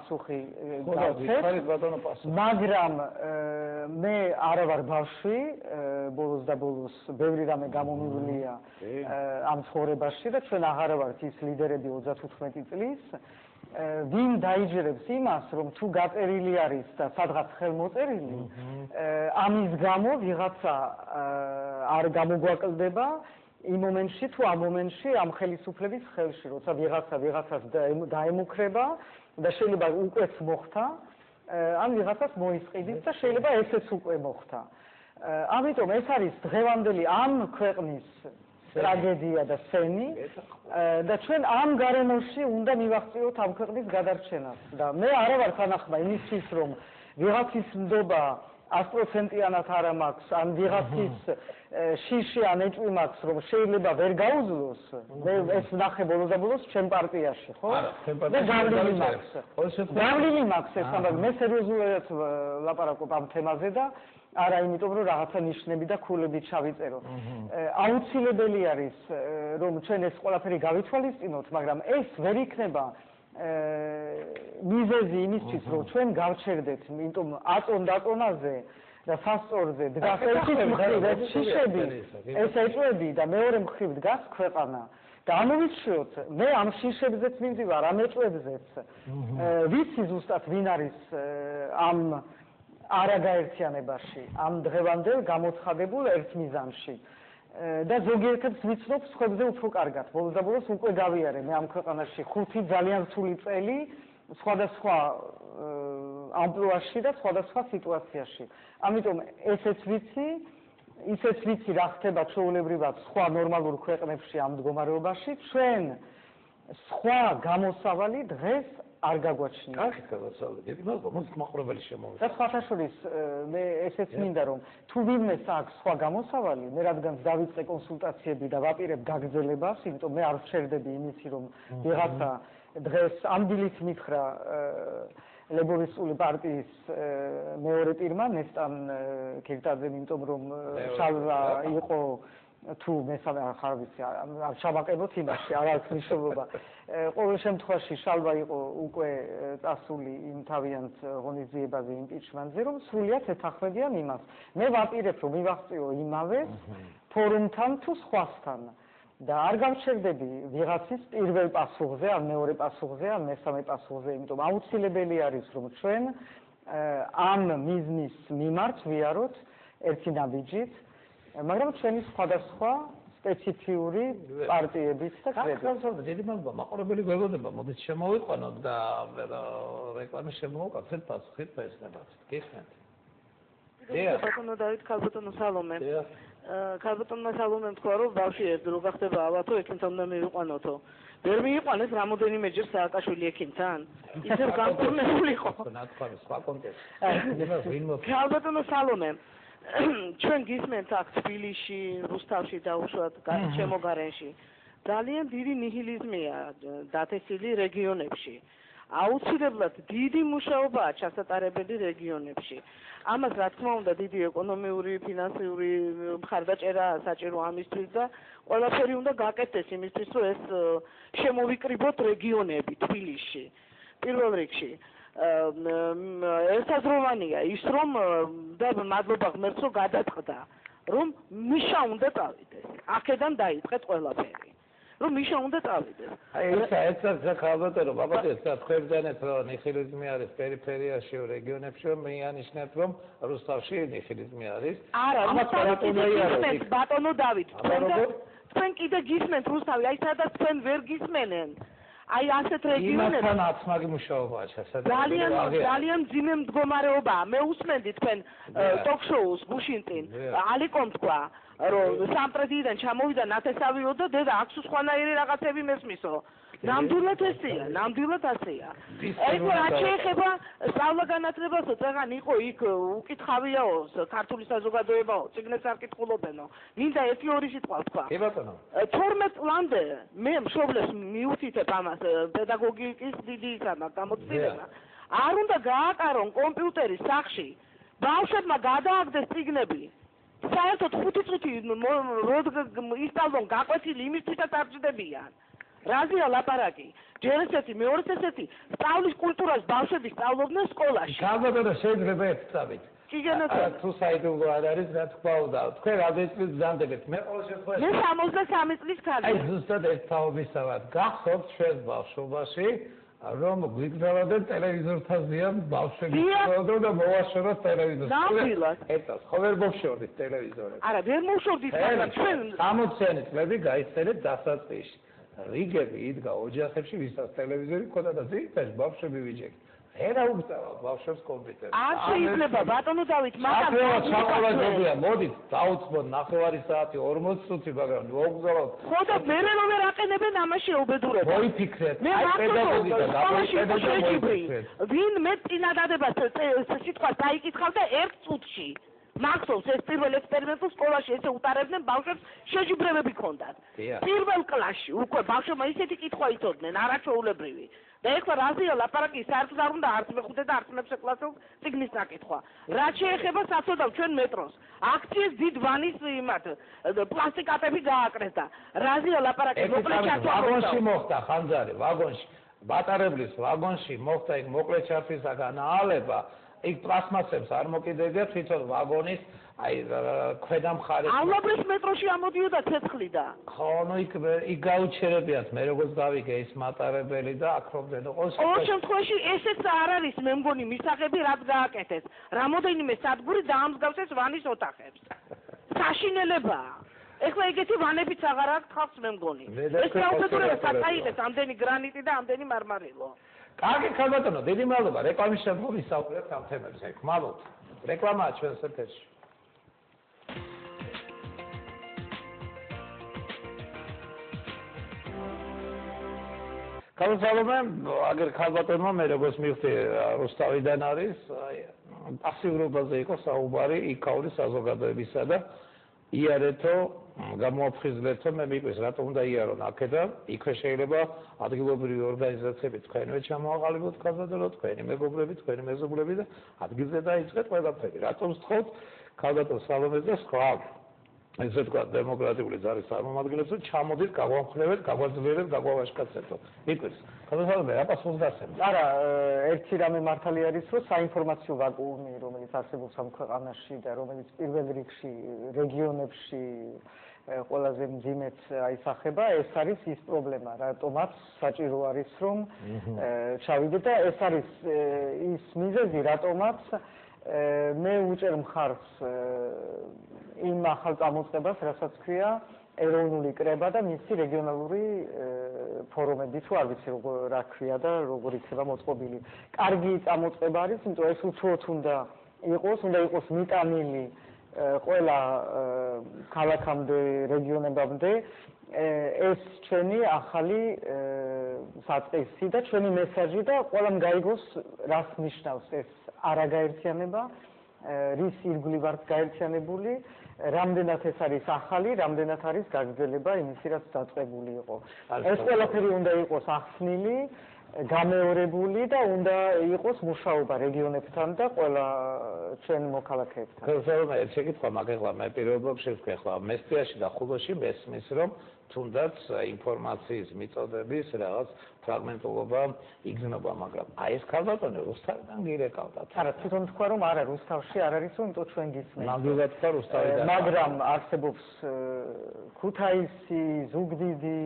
პასუხი გავცეთ, მაგრამ მე არა ვარ ბავშვი, ბოლოს და ბოლოს ბევრი რამე გამომივლია ამ ცხოვრებაში და ჩვენ აღარ ვართ ის ლიდერები 35 წლის, ვინ დაიჯერებს იმას, რომ თუ გაწერილი არის და სადღაც ხელმოწერილი, ამის გამო ვიღაცა არ გამოგვაკლდება იმ მომენტში თუ ამ მომენტში ამ ხელისუფლების ხელში, როცა ვიღაცას დაემუქრება და შეიძლება უკვე მოხდა, ან ვიღაცას მოისყიდით და შეიძლება ესეც უკვე მოხდა. ამიტომ ეს არის დღევანდელი ამ ქვეყნის ტრაგედია და სენი და ჩვენ ამ გარემოში უნდა მივახციოთ ამ ქვეყნის გადარჩენას და მე არა ვარ თანახმა იმისთვის რომ ვიღაცის ნდობა 100%-იანად არა მაქვს ან ვიღაცის შიში ან ეჭვი მაქვს რომ შეიძლება ვერ გაუძლოს მე ეს ვნახე ბოლოს და ბოლოს ჩემ პარტიაში ხო და გავლილი მაქვს ეს ამბავი მე სერიოზულად ლაპარაკობ ამ თემაზე და არა იმიტომ რომ რაღაცა ნიშნები და ქულები ჩავიწერო. აუცილებელი არის რომ ჩვენ ეს ყველაფერი გავითვალისწინოთ, მაგრამ ეს ვერ იქნება მიზეზი იმისთვის რომ ჩვენ გავჩერდეთ, იმიტომ აწონ-დაწონაზე და სასწორზე დგას ერთის მხრივ ეს შიშები, ეს ეჭვები და მეორე მხრივ დგას ქვეყანა. და ამოვიჩვიოთ, მე ამ შიშებზეც მივდივარ, ამ ეჭვებზეც. ვიცი ზუსტად ვინ არის ამ არაგაერთიანებაში, ამ დღევანდელ გამოცხადებულ ერთ მიზანში. და ზოგიერთებს ვიცნობ სხვებზე უფრო კარგად. ბოლოს და ბოლოს უკვე გავიარე მე ამ ქვეყანაში 5 ძალიან რთული წელი სხვადასხვა ამპლუაში და სხვადასხვა სიტუაციაში. ამიტომ ესეც ვიცი, ისეც ვიცი რა ხდება ჩვეულებრივად სხვა ნორმალურ ქვეყნებში ამ მდგომარეობაში. ჩვენ სხვა გამოსავალი დღეს არ გაგვაჩნია. ახეთ გამოსავალი, მაგრამ მოდი მაყურებელი შემოვიდა. და სხვათა შორის მე ესეც მინდა რომ თუ ვინმეს აქვს სხვა გამოსავალი, მე რადგან დავიწყე კონსულტაციები და ვაპირებ გაგრძელებას, იმიტომ მე არ ვჩერდები იმისი რომ ვიღაცა დღეს ამ დილით მითხრა ლეიბორისტული პარტიის მეორე პირმა ნესტან ქირტაძემ, იმიტომ რომ შალვა იყო თუ მესამე ხარ ვიცი არ ჩავაკებოთ იმაში არ აქვს მნიშვნელობა. ყოველ შემთხვევაში შალვა იყო უკვე წასული იმ თავიანთ ღონისძიებაზე იმპიჩმენტზე რომ სრულიად ეთანხმებიან იმას. მე ვაპირებ რომ მივახციო იმავეს ფორუმთან თუ სხვასთან და არ გავჩერდები ვიღაცის პირველ პასუხზე ან მეორე პასუხზე ან მესამე პასუხზე, იმიტომ აუცილებელი არის რომ ჩვენ ამ მიზნის მიმართ ვიაროთ ერთი ნაბიჯით, მაგრამ ჩვენი სხვადასხვა სპეციფიური პარტიების და კრედიტები. დიდი მადლობა, მაყურებელი გვეგოდება, მოდით შემოვიყვანოთ და რეკლამის შემოვაკეთეთ პასუხით ესნებათ. გიხსნით. ბატონო დავით ქალბატონო სალომე. ქალბატონმა სალომემ თქვა რომ ბავშვი რო გახდება ალბათო ექიმთან უნდა მივიყვანოთო. ვერ მიიყვანეს რამოდენიმეჯერ სააკაშვილი ექიმთან? ისევ განკურნებულიყო. ნათქვამი სხვა კონტექსტში. ქალბატონო სალომე ჩვენ გისმენთ აქ თბილისში, რუსთავში და უშუალოდ ჩემო გარენში ძალიან დიდი ნიჰილიზმია დათესილი რეგიონებში. აუცილებლად დიდი მუშაობაა ჩასატარებელი რეგიონებში. ამას რა თქმა უნდა დიდი ეკონომიური, ფინანსიური მხარდაჭერა საჭირო ამისთვის და ყველაფერი უნდა გაკეთდეს იმისთვის, რომ ეს შემოვიკრიბოთ რეგიონები თბილისში. პირველ რიგში ერთაზროვანია ის რომ და მადლობა ღმერთს რომ გადაწყდა რომ მიშა უნდა წავიდეს აქედან დაიწყეთ ყველაფერი რომ მიშა უნდა წავიდეს ეს ხალბატონო ბაბათეს თქვენდანაც რომ ნიჰილიზმი არის პერიფერიაში რეგიონებში მეანიშნეთ რომ რუსთავში ნიჰილიზმი არის არა ბატონო დავით თქვენ კიდე გისმენთ რუსთავი აი სადაც თქვენ ვერ გისმენენ აი ასეთ რეგიონებში იმასთან აცმაგი მუშაობაა ჩასადარებელი. ძალიან მძიმე მდგომარეობაა. მე უსმენდი თქვენ ტოქ-შოუს გუშინტინ. ალიკომ თქვა, რომ სამტრედიდან ჩამოვიდა ნათესავიო და დედა აქვს სხვანაირი რაღაცები მესმისო. ნამდვილად ესეა, ნამდვილად ასეა. ეს რა შეეხება სწავლა-განათლებასო, წეგან იყო იქ უკითხავიაო, ქართული საზოგადოებაო, წიგნებს არ კითხულობენო. მინდა ერთი ორი სიტყვა თქვა. კი ბატონო. 12 წლამდე მე მშობლებს მიუთითებ ამას პედაგოგიკის დიდი ისამა გამოცდილება. არ უნდა გააკარონ კომპიუტერი სახში. ბავშვებმა გადააგდეს წიგნები. საერთოდ 5 წუთი ისწავლონ გაკვეთილი იმისთვისაც არ ჭდებიან. რაზეა ლაპარაკი? ჯერ ესეთი, მეორე ესეთი, სწავლის კულტურას ბავშვები სწავლობდნენ სკოლაში. ქალბატონო შეიძლება ერთწავით. თუ საიდუმლო არ არის, რა თქმა უნდა, თქვენ რამდენი წლის ბრძანდებით? მე ყოველ შემთხვევაში მე 63 წლის ქალია. აი ზუსტად ერთ თაობისა ვარ. გახსოვთ ჩვენ ბავშვობაში, რომ გვიგზავნოდნენ ტელევიზორთან ზიან ბავშვები სწავლობდნენ და მოვაშოროთ ტელევიზორს. ნამდვილად. ერთად, ხო ვერ მოვშორდით ტელევიზორებს. არა, ვერ მოვშორდით, მაგრამ ჩვენ 60-იანი წლები გაიხსენეთ დასაწყისში. რიგები იდგა ოჯახებში, ვისაც ტელევიზორი ჰქონდა და ძირითადად ბავშვები ვიჯექი. ერა უგზავნო ბავშვებს კომპიუტერი. არ შეიძლება ბატონო დავით, მაგრამ საყოველთაობია, მოდით, დაუწყოთ 9 საათი 40 წუთი, მაგრამ მოგზავნოთ. ხო და მერე რომ ვერ აყენებენ ამაში უბედურება. მოიფიქრეთ, მე პედაგოგიკა მოიფიქრეთ. ვინ მე წინადადებას სიტყვას დაიკითხავდა 1 წუთში. მახსოვს ეს პირველ ექსპერიმენტულ სკოლაში ესე უტარებდნენ ბავშვებს შეჯიბრებები ქონდათ. პირველ კლასში უკვე ბავშვებმა ისეთი კითხვა იცოდნენ, არაჩვეულებრივი. და ეხლა რაზეა ლაპარაკი, საერთოდ არ უნდა არც მეხუთე და არც მეექვსე კლასელს წიგნის ნაკითხვა. რაც შეეხება საწოდავ ჩვენ მეტროს, აქციეს დიდ ვანის იმათ პლასტიკატები გააკრეს და რაზეა ლაპარაკი, მოკლე ჩართვა ვაგონში მოხდა ხანძარი, ვაგონში, ბატარებლის ვაგონში მოხდა იქ მოკლე ჩართვისაგან აალება. იქ პლასმასებს არ მოკიდებია თვითონ ვაგონის აი ქვედა მხარეს. ალაბრის მეტროში ამოდიოდა ცეცხლი და. ხო, ნუ იქ გაუჩერებიათ, მე როგორც გავიგე ის მატარებელი და აქრობდნენ ყოველ შემთხვევაში ესეც არ არის მე მგონი მისაღები რაც გააკეთეს. რამოდენიმე სადგური დაამსგავსეს ვანის ოთახებს. საშინელებაა. ეხლა ეგეთი ვანებიც აღარ აქვს ხალხს მე მგონი. ეს საუბედურება საწაიღეს ამდენი გრანიტი და ამდენი მარმარილო. კარგი ქალბატონო, დიდი მადლობა. რეკლამის შემდგომ ვისაუბრებთ ამ თემებზე. ხმალოთ. რეკლამაა ჩვენს ეთერში. ქალბატონო, აგერ ქალბატონმა მე როგორც მივხვდი რუსთავიდან არის, პასიურობაზე იყო საუბარი იქაური საზოგადოებისა და იარეთო გამოაფხიზლეთო მე მიყვეს რატომ უნდა იარონ აქედან იქვე შეიძლება ადგილობრივი ორგანიზაციები თქვენვე ჩამოაყალიბოთ ქალბატონო თქვენი მეგობრები თქვენი მეზობლები და ადგილზე დაიწყეთ ყველაფერი რატომ ვთხოვთ ქალბატონ სალომეს და სხვა ესე თქვა დემოკრატიული ძალის წარმომადგენლებს ჩამოდით გავამხნევეთ გაგვაძლიერებთ გაგვავაშკაცებთ მიყვეს ქალბატონო რა პასუხს გასცემთ არა ერთი რამე მართალი არის რომ საინფორმაციო ვაკუუმი რომელიც არსებობს ამ ქვეყანაში და რომელიც პირველ რიგში რეგიონებში ყველაზე მძიმედ აისახება ეს არის ის პრობლემა რატომაც საჭირო არის რომ ჩავიდეთ და ეს არის ის მიზეზი რატომაც მე უჭერ მხარს იმ ახალ წამოწყებას რასაც ქვია ეროვნული კრება და მისი რეგიონალური ფორუმები თუ არ ვიცი რა ქვია და როგორ იქნება მოწყობილი კარგი წამოწყება არის იმიტომ ეს უცხოოდ უნდა იყოს მიტანილი ყველა ქალაქამდე რეგიონებამდე ეს ჩვენი ახალი საწყისი და ჩვენი მესაჟი და ყველამ გაიგოს რას ნიშნავს ეს არაგაერთიანება რის ირგვლივ ვართ გაერთიანებული რამდენად ეს არის ახალი რამდენად არის გაგრძელება იმისი რაც დაწყებული იყო ეს ყველაფერი უნდა იყოს ახსნილი გამეორებული და უნდა იყოს მუშაობა რეგიონებთან და ყველა ჩვენ მოქალაქეებთან. ქალბატონო, ერთ შეკითხვა მაგ მე პირობობ შევხვი ახლა მესტიაში და ხულოში მესმის რომ თუნდაც ინფორმაციის მიწოდების რაღაც ფრაგმენტულობა იგრძნობა, მაგრამ აი ეს ქალბატონი რუსთავიდან გირეკავდათ. არა, თვითონ თქვა რომ არა, რუსთავში არ არის, რომ ჩვენ გისმენთ. ნამდვილად თქვა რუსთავიდან. მაგრამ არსებობს ქუთაისი, ზუგდიდი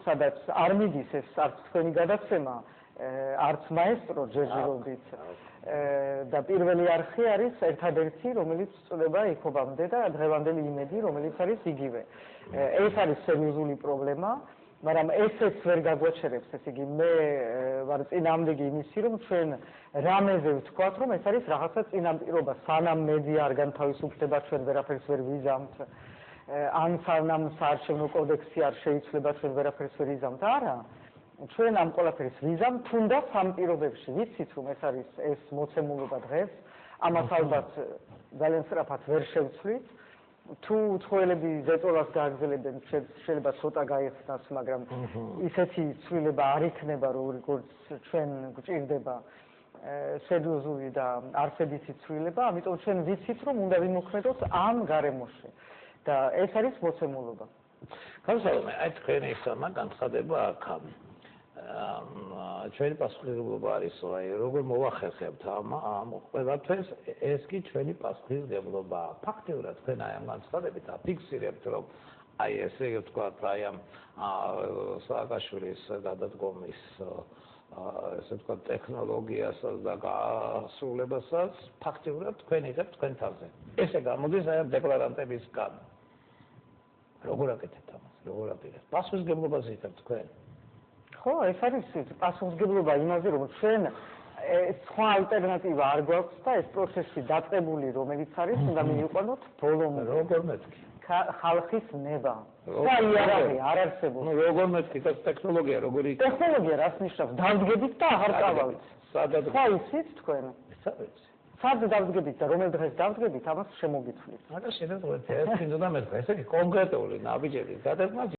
სადაც არ მიდის ეს არც თქვენი გადაცემა, არც მაესტრო ჯერჯერობით და პირველი არხი არის ერთადერთი, რომელიც წდება იქობამდე და დღევანდელი იმედი, რომელიც არის იგივე. ეს არის სერიოზული პრობლემა, მაგრამ ესეც ვერ გაგვაჩერებს, ესე იგი მე ვარ წინამდეგი იმისი, რომ ჩვენ რამეზე ვთქვათ, რომ ეს არის რაღაცა წინაპირობა, სანამ მედია არ განთავისუფლდება, ჩვენ ვერაფერს ვერ ვიზამთ. ან სანამ საარჩევნო კოდექსი არ შეიცვლება ჩვენ ვერაფერს ვერ ვიზამთ არა ჩვენ ამ ყველაფერს ვიზამთ თუნდაც ამ პირობებში ვიცით რომ ეს არის ეს მოცემულობა დღეს ამას ალბათ ძალიან სწრაფად ვერ შევცვლით თუ უცხოელები ზეწოლას გააგრძელებენ შეიძლება ცოტა გაიხსნას მაგრამ ისეთი ცვლილება არ იქნება როგორც ჩვენ გვჭირდება სერიოზული და არსებითი ცვლილება ამიტომ ჩვენ ვიცით რომ უნდა ვიმოქმედოთ ამ გარემოში და ეს არის მოცემულობა. განსაკუთრებით აი თქვენი ისამა განცხადება აქ ჩვენი პასუხისმგებლობა არის აი როგორ მოვახერხებთ ამ ყველაფერს ეს კი ჩვენი პასუხისმგებლობაა ფაქტიურად თქვენ აი ამ განცხადებით აფიქსირებთ რომ აი ესე ვთქვათ აი ამ სააკაშვილის გადადგომის ესე ვთქვათ ტექნოლოგიასაც და გასრულებასაც ფაქტიურად თქვენ იღებთ თქვენ თავზე ესე გამოდის აი ამ დეკლარანტებისგან როგორ აკეთებთ ამას როგორ აპირებთ პასუხისმგებლობას იღებთ თქვენ ხო, ეს არის პასუხისმგებლობა იმაზე, რომ ჩვენ სხვა ალტერნატივა არ გვაქვს და ეს პროცესი დაწყებული რომელიც არის, უნდა მივიყვანოთ ბოლომდე. როგორ მეთქი? ხალხის ნება. და იარაღი არ არსებობს. ნუ როგორ მეთქი და ტექნოლოგია როგორი იქნება? ტექნოლოგია რას ნიშნავს? დავდგებით და აღარ წავალთ. სადაც ხა იცით თქვენ? სად დავდგებით და რომელ დღეს დავდგებით, ამას შემოგიცვლით. არა, შეიძლება ეს კიდევ და მეთქვა. ესე იგი კონკრეტული ნაბიჯების გადადგმა